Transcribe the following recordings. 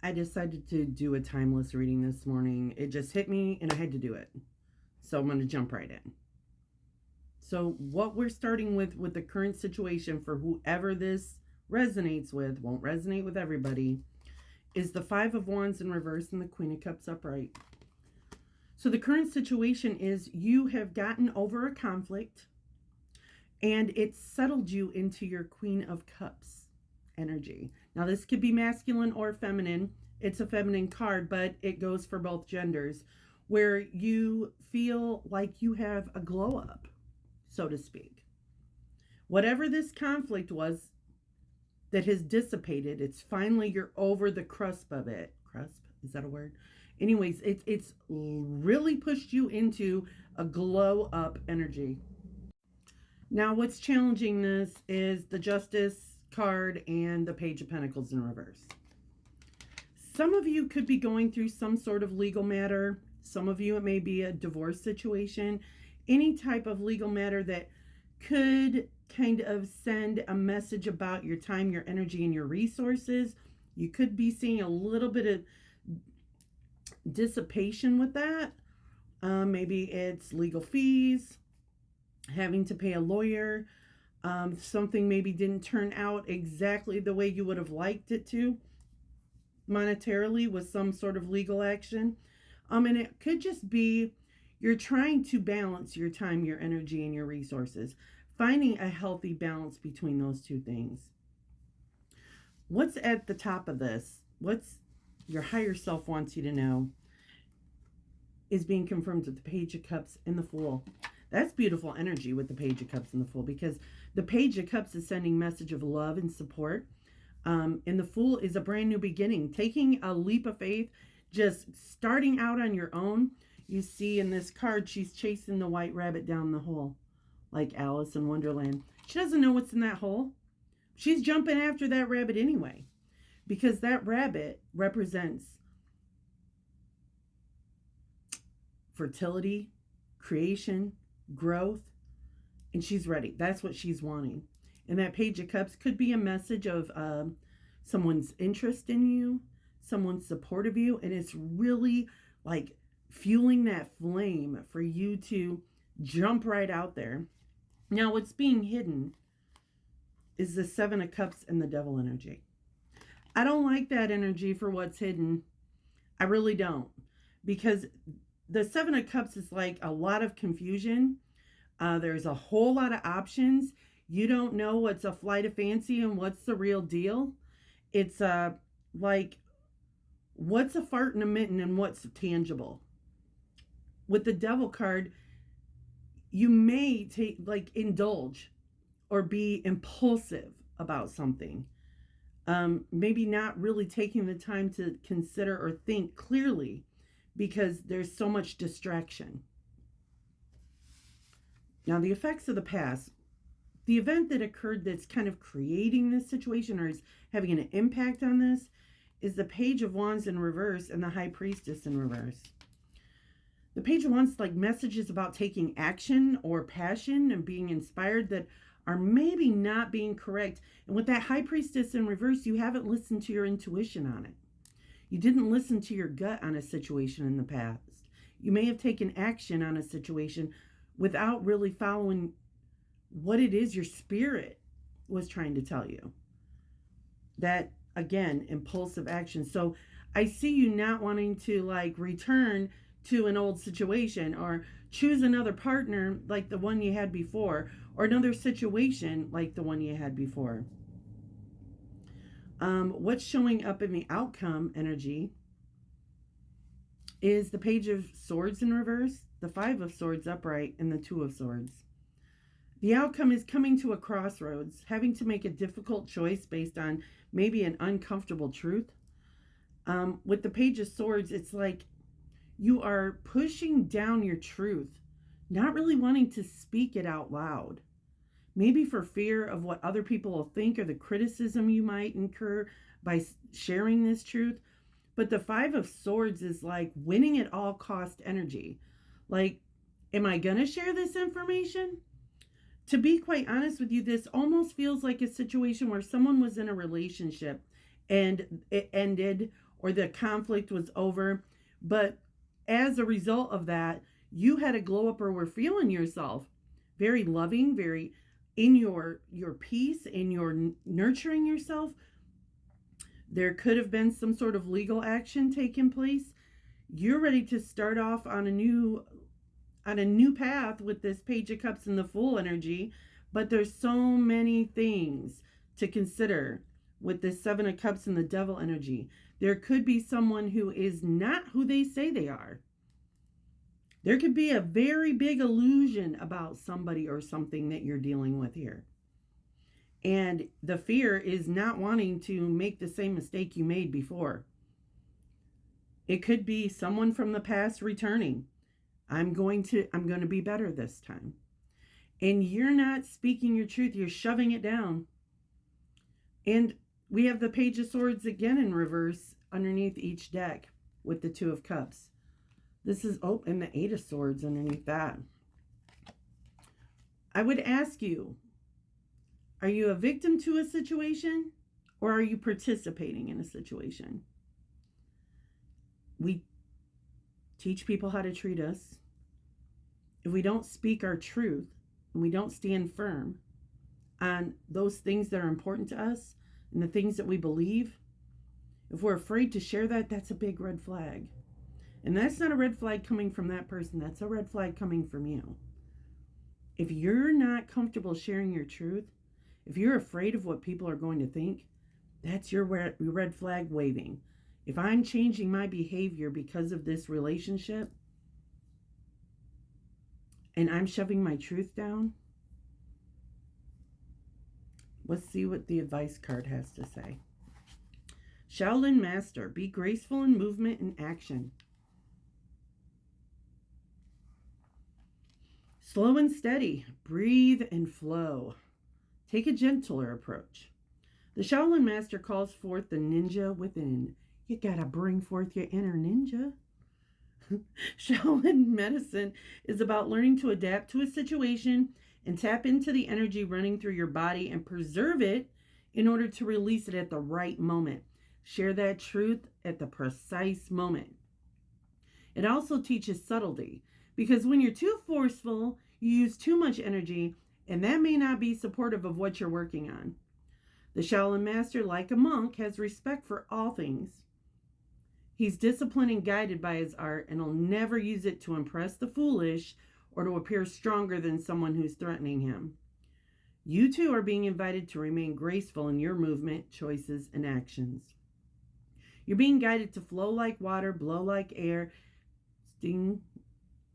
I decided to do a timeless reading this morning. It just hit me and I had to do it. So I'm going to jump right in. So what we're starting with the current situation for whoever this resonates with, won't resonate with everybody, is the Five of Wands in reverse and the Queen of Cups upright. So the current situation is you have gotten over a conflict and it's settled you into your Queen of Cups energy. Now this could be masculine or feminine. It's a feminine card, but it goes for both genders, where you feel like you have a glow up, so to speak. Whatever this conflict was that has dissipated, it's finally, you're over the cusp of it. Cusp, is that a word? Anyways, it's really pushed you into a glow up energy. Now what's challenging this is the Justice card and the Page of Pentacles in reverse. Some of you could be going through some sort of legal matter. Some of you, it may be a divorce situation. Any type of legal matter that could kind of send a message about your time, your energy, and your resources. You could be seeing a little bit of dissipation with that. Maybe it's legal fees, having to pay a lawyer. Something maybe didn't turn out exactly the way you would have liked it to monetarily with some sort of legal action. And it could just be you're trying to balance your time, your energy, and your resources, finding a healthy balance between those two things. What's at the top of this, what's your higher self wants you to know, is being confirmed with the Page of Cups and the Fool. That's beautiful energy with the Page of Cups and the Fool, because the Page of Cups is sending message of love and support. And the Fool is a brand new beginning, taking a leap of faith, just starting out on your own. You see in this card, she's chasing the white rabbit down the hole, like Alice in Wonderland. She doesn't know what's in that hole. She's jumping after that rabbit anyway, because that rabbit represents fertility, creation, growth, and she's ready. That's what she's wanting. And that Page of Cups could be a message of someone's interest in you, someone's support of you, and it's really like fueling that flame for you to jump right out there. Now, what's being hidden is the Seven of Cups and the Devil energy. I don't like that energy for what's hidden. I really don't, because the Seven of Cups is like a lot of confusion. There's a whole lot of options. You don't know what's a flight of fancy and what's the real deal. It's like, what's a fart in a mitten and what's tangible. With the Devil card, you may indulge or be impulsive about something. Maybe not really taking the time to consider or think clearly, because there's so much distraction. Now, the effects of the past, the event that occurred that's kind of creating this situation or is having an impact on this, is the Page of Wands in reverse and the High Priestess in reverse. The Page of Wands, like messages about taking action or passion and being inspired that are maybe not being correct. And with that High Priestess in reverse, you haven't listened to your intuition on it. You didn't listen to your gut on a situation in the past. You may have taken action on a situation without really following what it is your spirit was trying to tell you. That, again, impulsive action. So I see you not wanting to return to an old situation or choose another partner like the one you had before, or another situation like the one you had before. What's showing up in the outcome energy is the Page of Swords in reverse, the Five of Swords upright, and the Two of Swords. The outcome is coming to a crossroads, having to make a difficult choice based on maybe an uncomfortable truth. With the Page of Swords, it's like you are pushing down your truth, not really wanting to speak it out loud. Maybe for fear of what other people will think or the criticism you might incur by sharing this truth. But the Five of Swords is like winning at all cost energy. Like, am I going to share this information? To be quite honest with you, this almost feels like a situation where someone was in a relationship and it ended, or the conflict was over. But as a result of that, you had a glow up or were feeling yourself very loving, very in your peace, in your nurturing yourself. There could have been some sort of legal action taking place. You're ready to start off on a new path with this Page of Cups and the Fool energy, but there's so many things to consider with this Seven of Cups and the Devil energy. There could be someone who is not who they say they are. There could be a very big illusion about somebody or something that you're dealing with here. And the fear is not wanting to make the same mistake you made before. It could be someone from the past returning. I'm going to be better this time. And you're not speaking your truth. You're shoving it down. And we have the Page of Swords again in reverse underneath each deck with the Two of Cups. This is, and the Eight of Swords underneath that. I would ask you, are you a victim to a situation or are you participating in a situation? We teach people how to treat us. If we don't speak our truth and we don't stand firm on those things that are important to us and the things that we believe, if we're afraid to share that, that's a big red flag. And that's not a red flag coming from that person. That's a red flag coming from you. If you're not comfortable sharing your truth, if you're afraid of what people are going to think, that's your red flag waving. If I'm changing my behavior because of this relationship and I'm shoving my truth down, let's see what the advice card has to say. Shaolin Master, be graceful in movement and action. Slow and steady, breathe and flow. Take a gentler approach. The Shaolin Master calls forth the ninja within. You gotta bring forth your inner ninja. Shaolin medicine is about learning to adapt to a situation and tap into the energy running through your body and preserve it in order to release it at the right moment. Share that truth at the precise moment. It also teaches subtlety, because when you're too forceful, you use too much energy, and that may not be supportive of what you're working on. The Shaolin Master, like a monk, has respect for all things. He's disciplined and guided by his art, and will never use it to impress the foolish or to appear stronger than someone who's threatening him. You too are being invited to remain graceful in your movement, choices, and actions. You're being guided to flow like water, blow like air, sting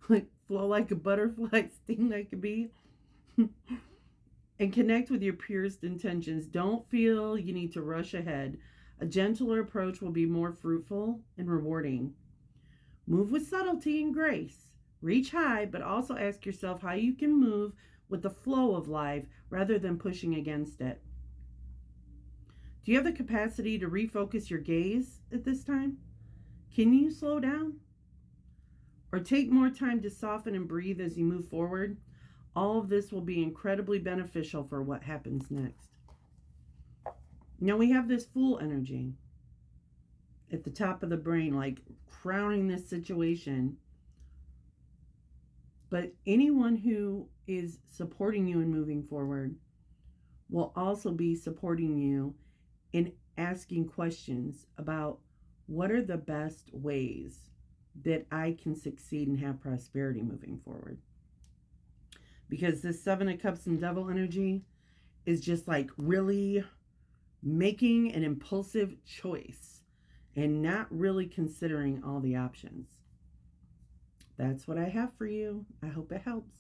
like flow like a butterfly, sting like a bee, and connect with your purest intentions. Don't feel you need to rush ahead. A gentler approach will be more fruitful and rewarding. Move with subtlety and grace. Reach high, but also ask yourself how you can move with the flow of life rather than pushing against it. Do you have the capacity to refocus your gaze at this time? Can you slow down? Or take more time to soften and breathe as you move forward? All of this will be incredibly beneficial for what happens next. Now we have this Fool energy at the top of the brain, like crowning this situation. But anyone who is supporting you in moving forward will also be supporting you in asking questions about what are the best ways that I can succeed and have prosperity moving forward. Because this Seven of Cups and Devil energy is just like really making an impulsive choice and not really considering all the options. That's what I have for you. I hope it helps.